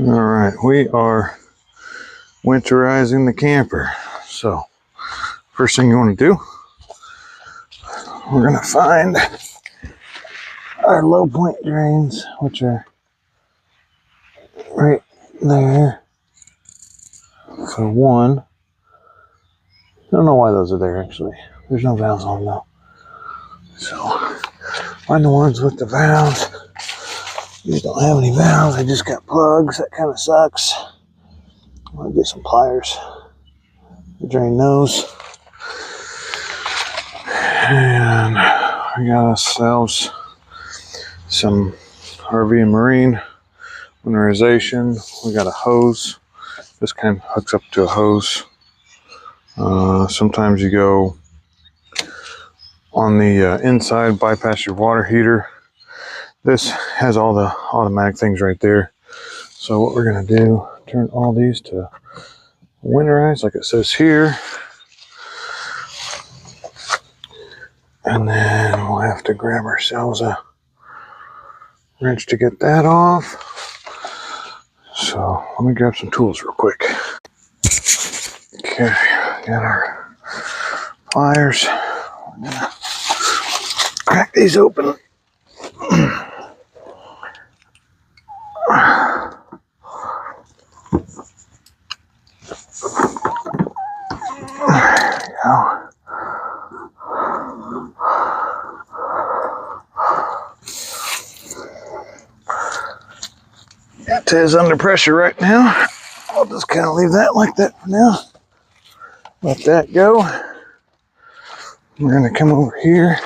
All right, we are winterizing the camper. So first thing you want to do, we're going to find our low point drains, which are right there. So one, I don't know why those are there actually. There's no valves on them though. So find the ones with the valves. These don't have any valves, they just got plugs. That kind of sucks. I'm gonna get some pliers to drain those. And we got ourselves some RV and marine winterization. We got a hose. This kind of hooks up to a hose. Sometimes you go on the inside, bypass your water heater. This has all the automatic things right there. So what we're gonna do, turn all these to winterize like it says here. And then we'll have to grab ourselves a wrench to get that off. So let me grab some tools real quick. Okay, got our pliers. We're gonna crack these open. It is under pressure right now. I'll just kind of leave that like that for now. Let that go. We're going to come over here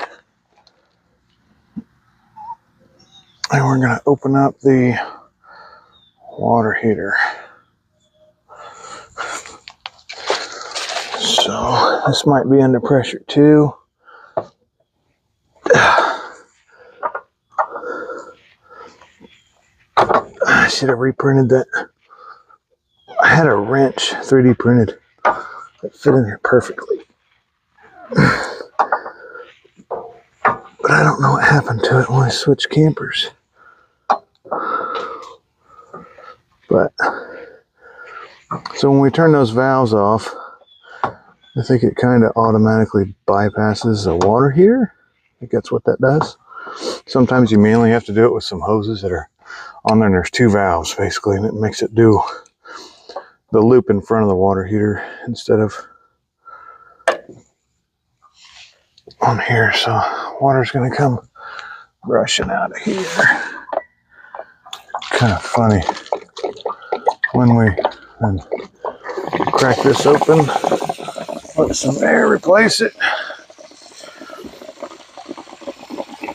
and we're going to open up the water heater. So this might be under pressure too. I should have reprinted that. I had a wrench 3D printed that fit in there perfectly. But I don't know what happened to it when I switched campers. But so when we turn those valves off, I think it kind of automatically bypasses the water heater. I think that's what that does. Sometimes you mainly have to do it with some hoses that are on there, and there's two valves basically, and it makes it do the loop in front of the water heater instead of on here. So water's going to come rushing out of here. Kind of funny when we then crack this open, let some air replace it.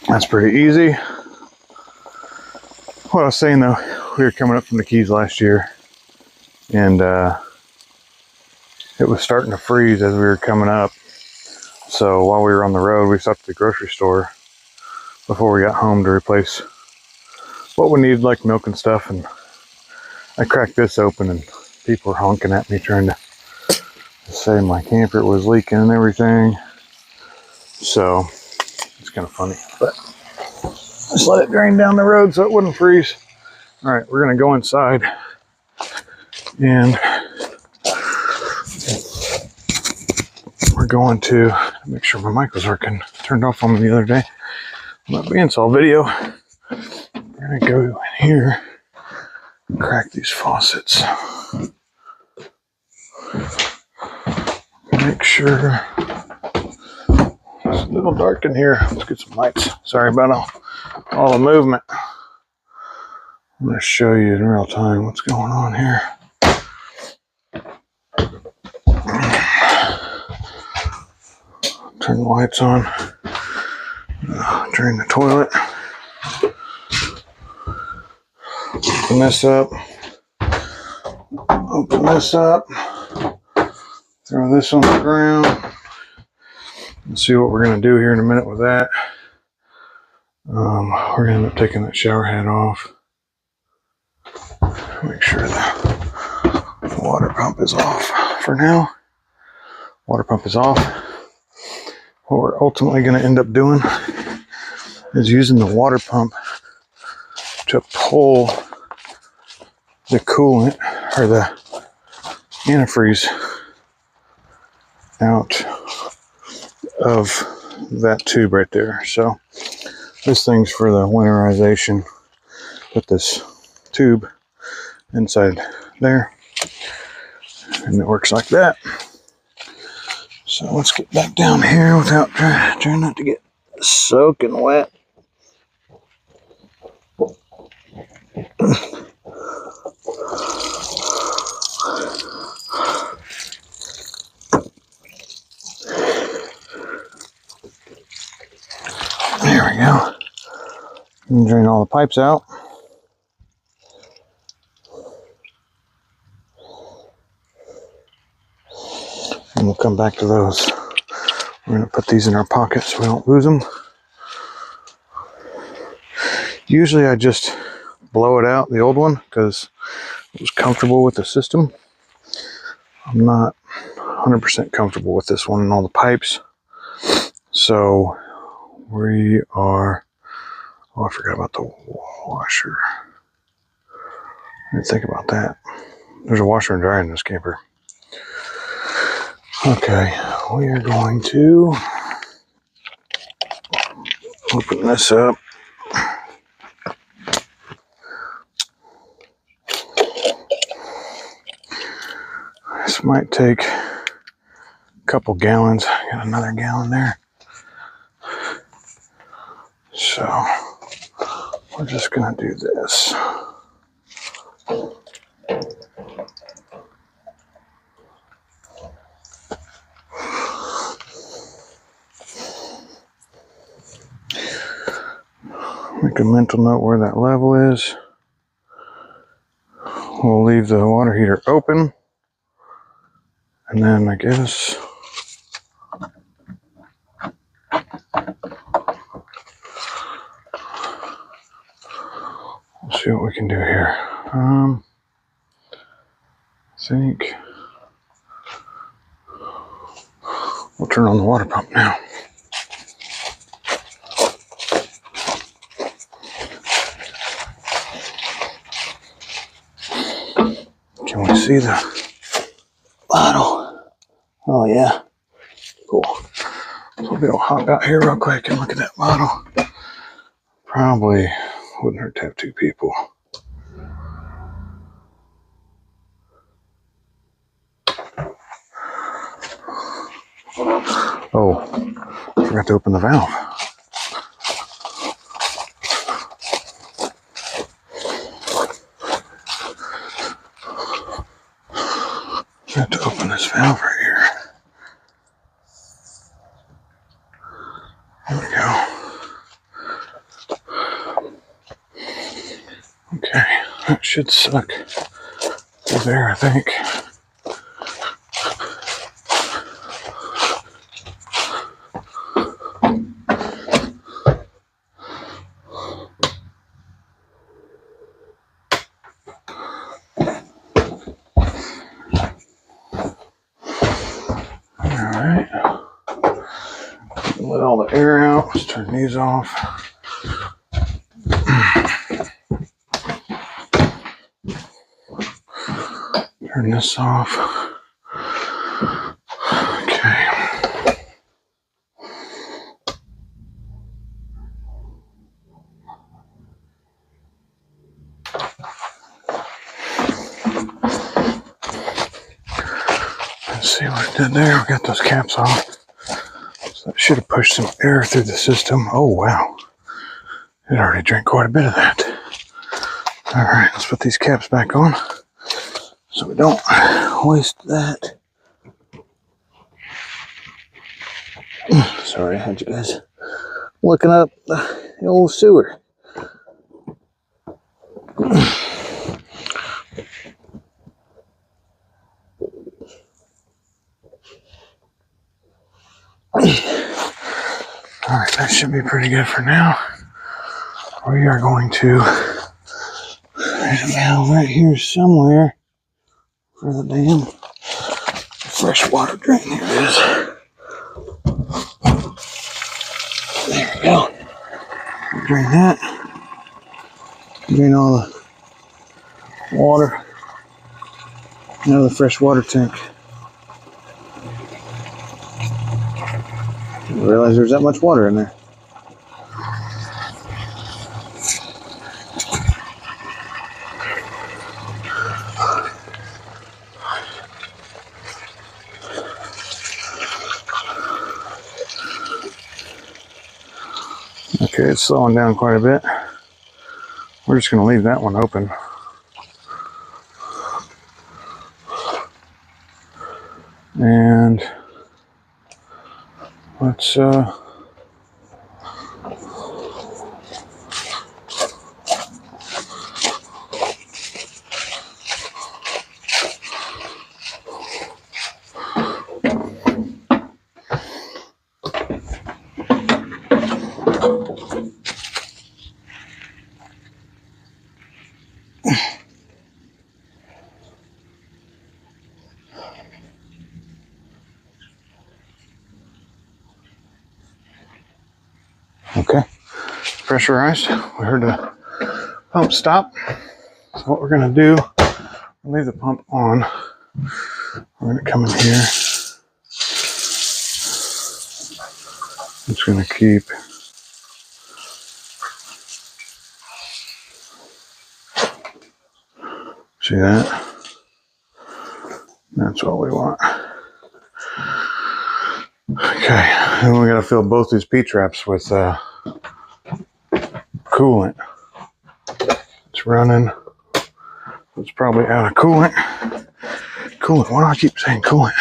That's pretty easy. What I was saying though, we were coming up from the Keys last year, and it was starting to freeze as we were coming up. So while we were on the road, we stopped at the grocery store before we got home to replace what we needed, like milk and stuff. And I cracked this open, and people were honking at me trying to say my camper was leaking and everything. So it's kind of funny, but just let it drain down the road so it wouldn't freeze. All right, we're gonna go inside and we're going to make sure my mic was working. Turned off on me the other day on that bandsaw video. We're gonna go in here and crack these faucets. Make sure it's a little dark in here. Let's get some lights. Sorry about all the movement. I'm going to show you in real time what's going on here. Turn the lights on. Drain the toilet. Open this up. Open this up. Throw this on the ground. Let's see what we're going to do here in a minute with that. We're going to end up taking that shower head off. Make sure the water pump is off for now. Water pump is off. What we're ultimately going to end up doing is using the water pump to pull coolant or the antifreeze out of that tube right there. So this thing's for the winterization. Put this tube inside there, and it works like that. So let's get back down here without trying not to get soaking wet. There we go. And drain all the pipes out. And we'll come back to those. We're going to put these in our pockets so we don't lose them. Usually I just blow it out, the old one, because it was comfortable with the system. I'm not 100% comfortable with this one and all the pipes. So we are, oh, I forgot about the washer. I didn't think about that. There's a washer and dryer in this camper. Okay, we are going to open this up. This might take a couple gallons. Got another gallon there. So we're just gonna do this. Make a mental note where that level is. We'll leave the water heater open. And then I guess we'll see what we can do here. I think we'll turn on the water pump now. Can we see the bottle? Oh yeah, cool. So we'll hop out here real quick and look at that bottle. Probably wouldn't hurt to have two people. Oh, I forgot to open the valve. I have to open this valve right here. There we go. Okay, that should suck the air, I think. Alright. Let all the air out. Let's turn these off. Turn this off. Okay. Let's see what it did there. We got those caps off. So that should have pushed some air through the system. Oh, wow. It already drank quite a bit of that. All right, let's put these caps back on so we don't waste that. Sorry, I had you guys looking up the old sewer. All right, that should be pretty good for now. We are going to, there's a valve right here somewhere for the damn fresh water drain. Here it is. There we go. Drain that. Drain all the water out of the fresh water tank. Didn't realize there's that much water in there. Okay, it's slowing down quite a bit. We're just going to leave that one open. And let's okay, pressurized. We heard the pump stop. So what we're going to do, leave the pump on. We're going to come in here. I'm just going to keep see that? That's what we want. Okay, and we got to fill both these P-traps with coolant. It's running. It's probably out of coolant. Coolant. Why do I keep saying coolant?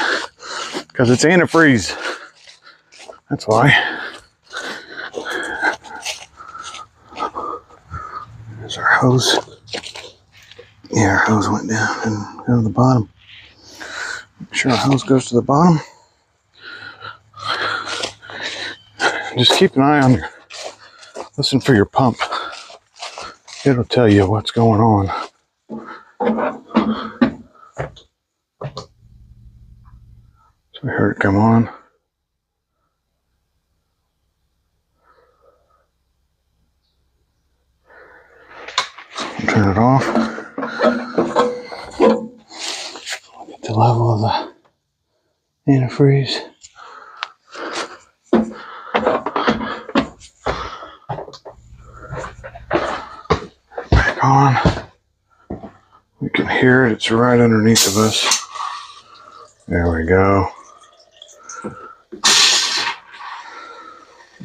Because it's antifreeze. That's why. There's our hose. Yeah, our hose went down and go to the bottom. Make sure our hose goes to the bottom. Just keep an eye on your, listen for your pump. It'll tell you what's going on. So we heard it come on. Turn it off. Get the level of the antifreeze. Back on. We can hear it. It's right underneath of us. There we go.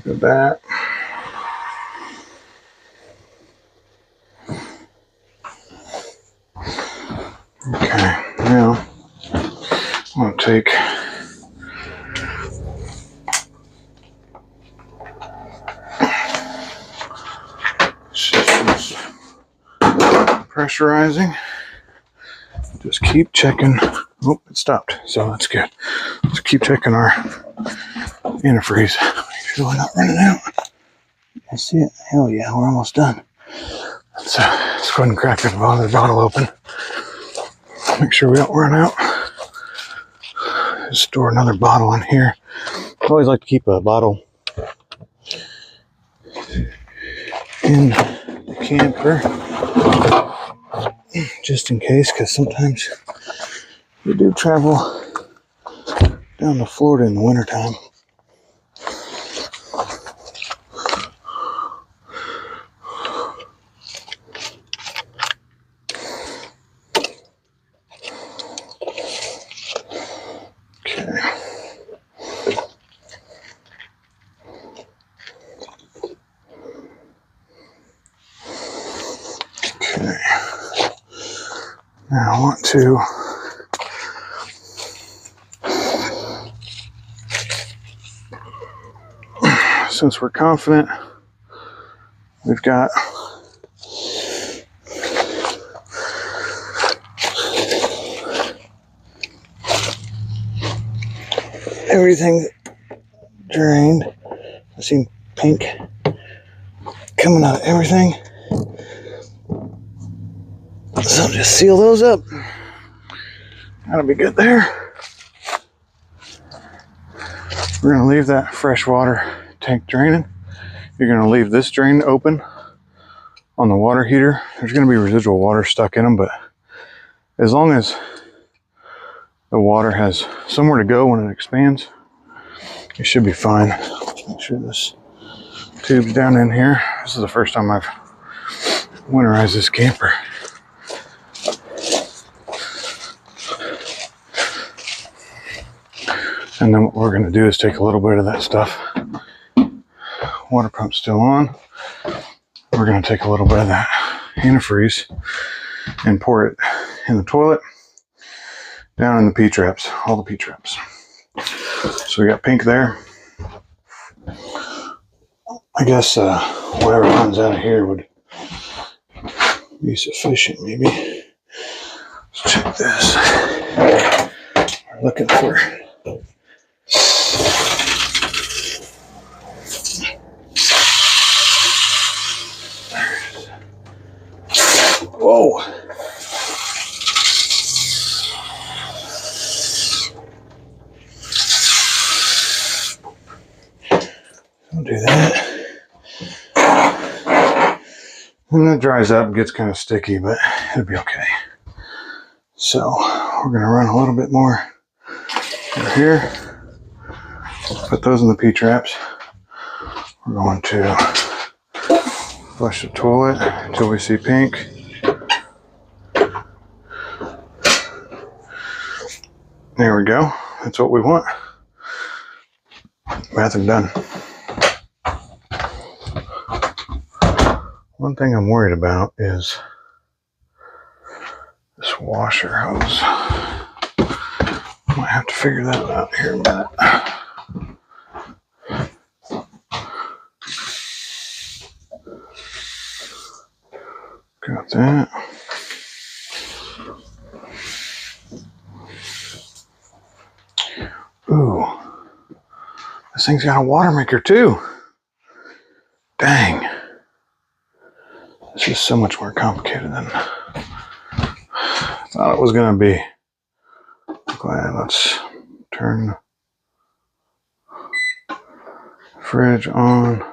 Look at that. Okay, now I'm going to take system's pressurizing. Just keep checking. Oh, it stopped, so that's good. Let's keep checking our antifreeze. Make sure we're not running out. I see it. Hell yeah, we're almost done. Let's go ahead and crack this bottle open. Make sure we don't run out. Just store another bottle in here. I always like to keep a bottle in the camper just in case, because sometimes we do travel down to Florida in the wintertime. Now I want to since we're confident we've got everything drained. I see pink coming out of everything. So just seal those up. That'll be good there. We're going to leave that fresh water tank draining. You're going to leave this drain open on the water heater. There's going to be residual water stuck in them, but as long as the water has somewhere to go when it expands, it should be fine. Make sure this tube's down in here. This is the first time I've winterized this camper. And then what we're going to do is take a little bit of that stuff. Water pump's still on. We're going to take a little bit of that antifreeze and pour it in the toilet, down in the P-traps, all the P-traps. So we got pink there. I guess whatever runs out of here would be sufficient, maybe. Let's check this. We're looking for whoa. Don't do that. When that dries up, it gets kind of sticky, but it'll be okay. So we're going to run a little bit more over here. Put those in the P-traps. We're going to flush the toilet until we see pink. There we go. That's what we want. Bathroom done. One thing I'm worried about is this washer hose. Might have to figure that out here in a minute. Got that. Ooh. This thing's got a water maker too. Dang. This is so much more complicated than I thought it was going to be. Glad. Let's turn the fridge on.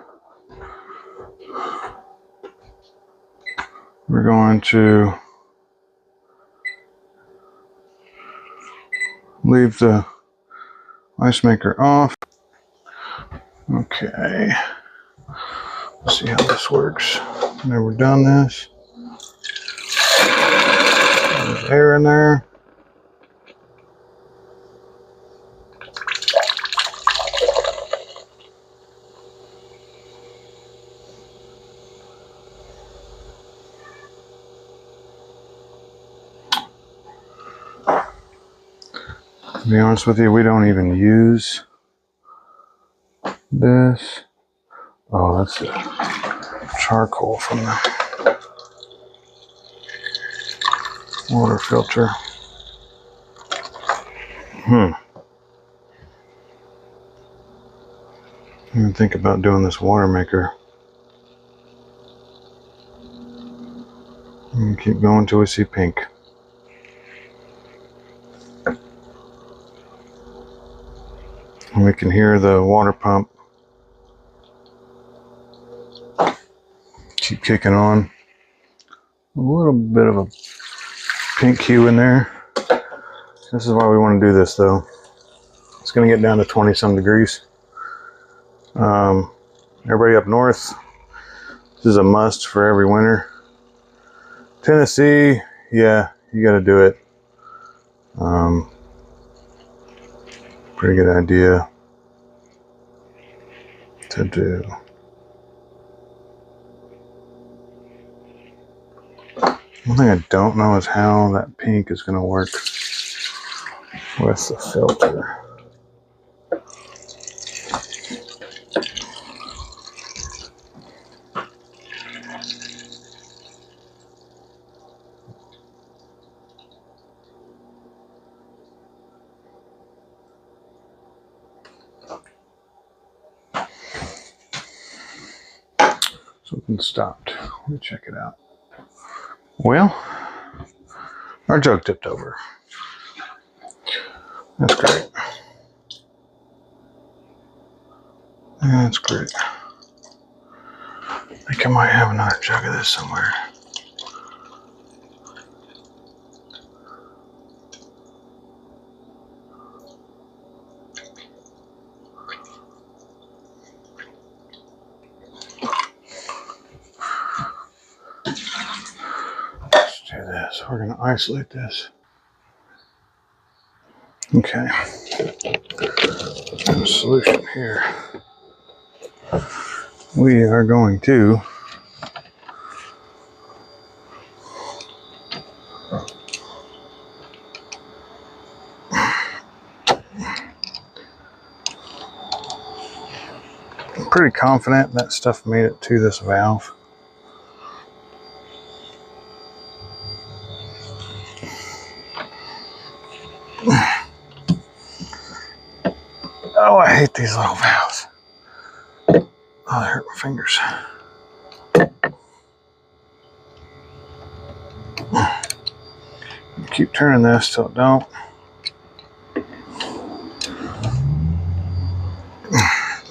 We're going to leave the ice maker off. Okay. Let's see how this works. Never done this. There's air in there. To be honest with you, we don't even use this. Oh, that's the charcoal from the water filter. I didn't think about doing this water maker. I'm gonna keep going till we see pink. And we can hear the water pump keep kicking on. A little bit of a pink hue in there. This is why we want to do this though. It's going to get down to 20 some degrees. Everybody up north, this is a must for every winter. Tennessee, yeah, you got to do it. Pretty good idea to do. One thing I don't know is how that pink is going to work with the filter. Something stopped. Let me check it out. Well, our jug tipped over. That's great. That's great. I think I might have another jug of this somewhere. this. We're going to isolate this. Okay. A solution here. We are going to I'm pretty confident that stuff made it to this valve. Oh, I hate these little valves. Oh, they hurt my fingers. Keep turning this till it don't.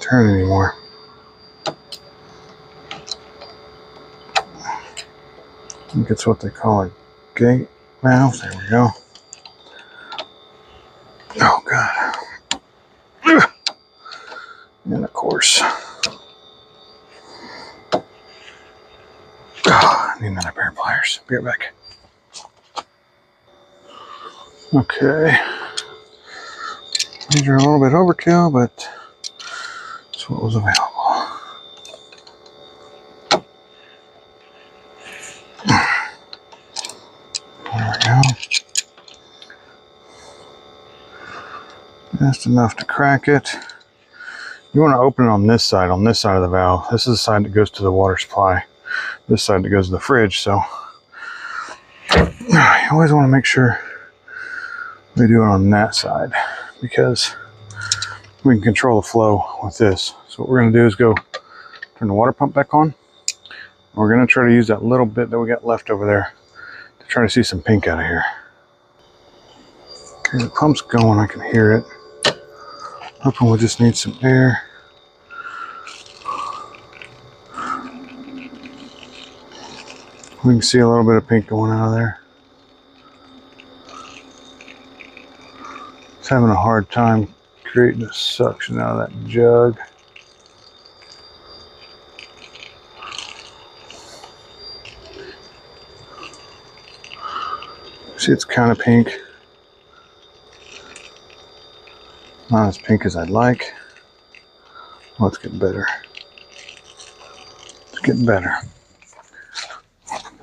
Turn anymore. I think it's what they call a gate valve. There we go. Oh, God. And of course, oh, I need another pair of pliers. Be right back. Okay. These are a little bit overkill, but that's what was available. There we go. Just enough to crack it. You want to open it on this side of the valve. This is the side that goes to the water supply. This side that goes to the fridge, so you always want to make sure we do it on that side because we can control the flow with this. So what we're going to do is go turn the water pump back on. We're going to try to use that little bit that we got left over there to try to see some pink out of here. Okay, the pump's going, I can hear it. Hoping we just need some air. We can see a little bit of pink going out of there. It's having a hard time creating a suction out of that jug. See, it's kind of pink. Not as pink as I'd like. Well, it's getting better. It's getting better.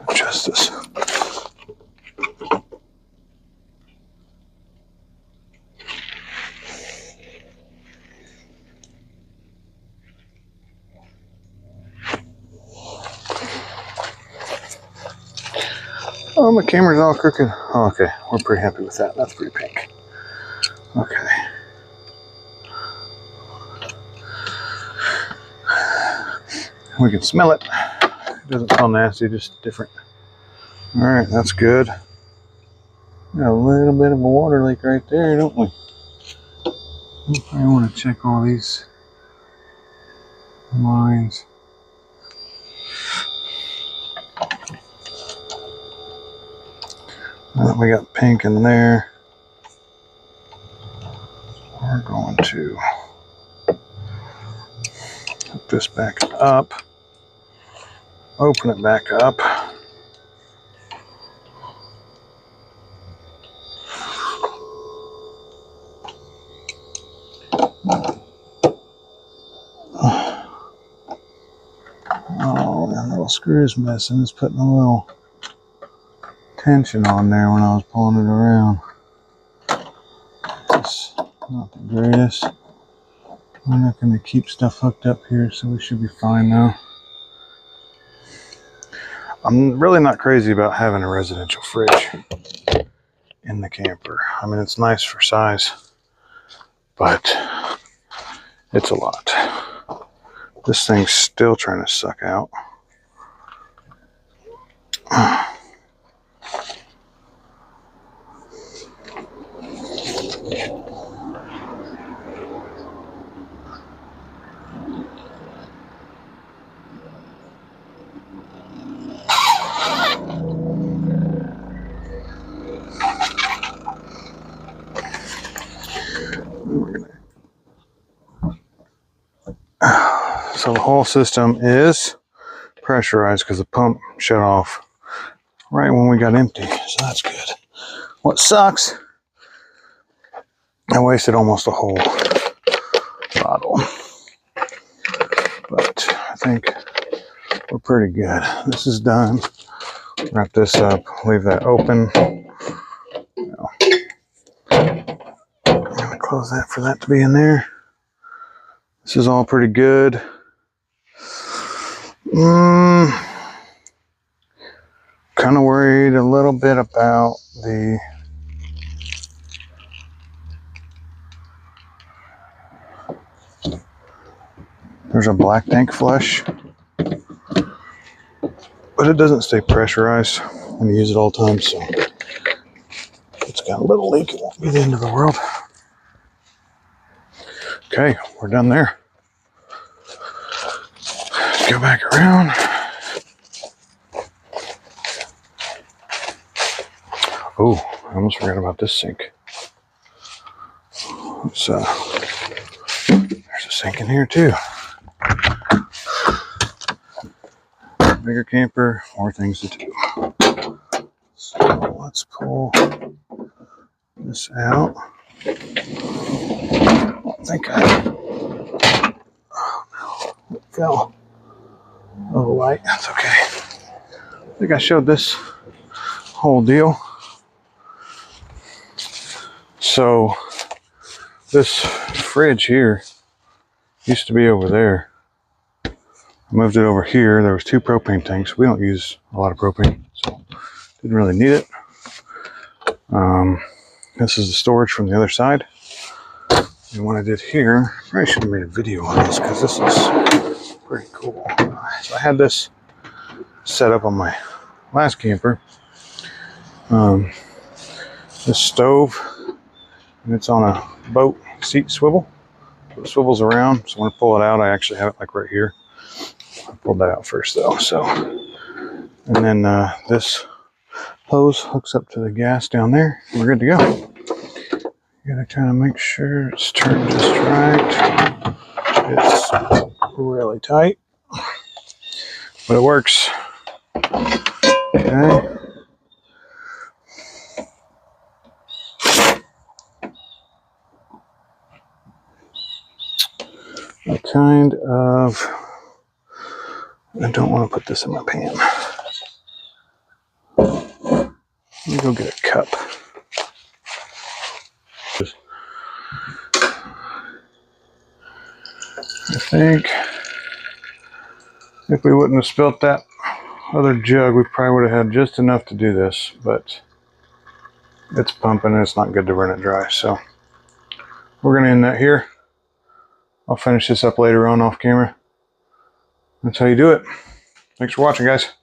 Adjust this. Oh, my camera's all crooked. Oh, okay, we're pretty happy with that. That's pretty pink. Okay. We can smell it. It doesn't smell nasty, just different. All right, that's good. Got a little bit of a water leak right there, don't we? I want to check all these lines. We got pink in there. We're going to hook this back up. Open it back up. Oh, that little screw is missing. It's putting a little tension on there when I was pulling it around. It's not the greatest. We're not going to keep stuff hooked up here, so we should be fine now. I'm really not crazy about having a residential fridge in the camper. I mean, it's nice for size, but it's a lot. This thing's still trying to suck out. So the whole system is pressurized because the pump shut off right when we got empty, so that's good. What sucks, I wasted almost a whole bottle, but I think we're pretty good. This is done. Wrap this up, leave that open. I'm gonna close that for that to be in there. This is all pretty good. Kind of worried a little bit about the there's a black tank flush, but it doesn't stay pressurized when you use it all the time, so it's got a little leak. It won't be the end of the world. Okay, we're done there. Go back around. Oh, I almost forgot about this sink. There's a sink in here too. Bigger camper, more things to do. So let's pull this out. I don't think oh no, it fell. Oh, light, that's okay. I think I showed this whole deal. So this fridge here used to be over there. I moved it over here. There was 2 propane tanks. We don't use a lot of propane, so didn't really need it. This is the storage from the other side. And what I did here, I probably should have made a video on this because this is pretty cool. So I had this set up on my last camper. This stove, and it's on a boat seat swivel. So it swivels around, so when I pull it out, I actually have it like right here. I pulled that out first though, so. And then this hose hooks up to the gas down there. We're good to go. You gotta kind of make sure it's turned just right. It's really tight, but it works. Okay. I don't want to put this in my pan. Let me go get a cup. I think if we wouldn't have spilt that other jug, we probably would have had just enough to do this, but it's pumping and it's not good to run it dry. So we're going to end that here. I'll finish this up later on off camera. That's how you do it. Thanks for watching, guys.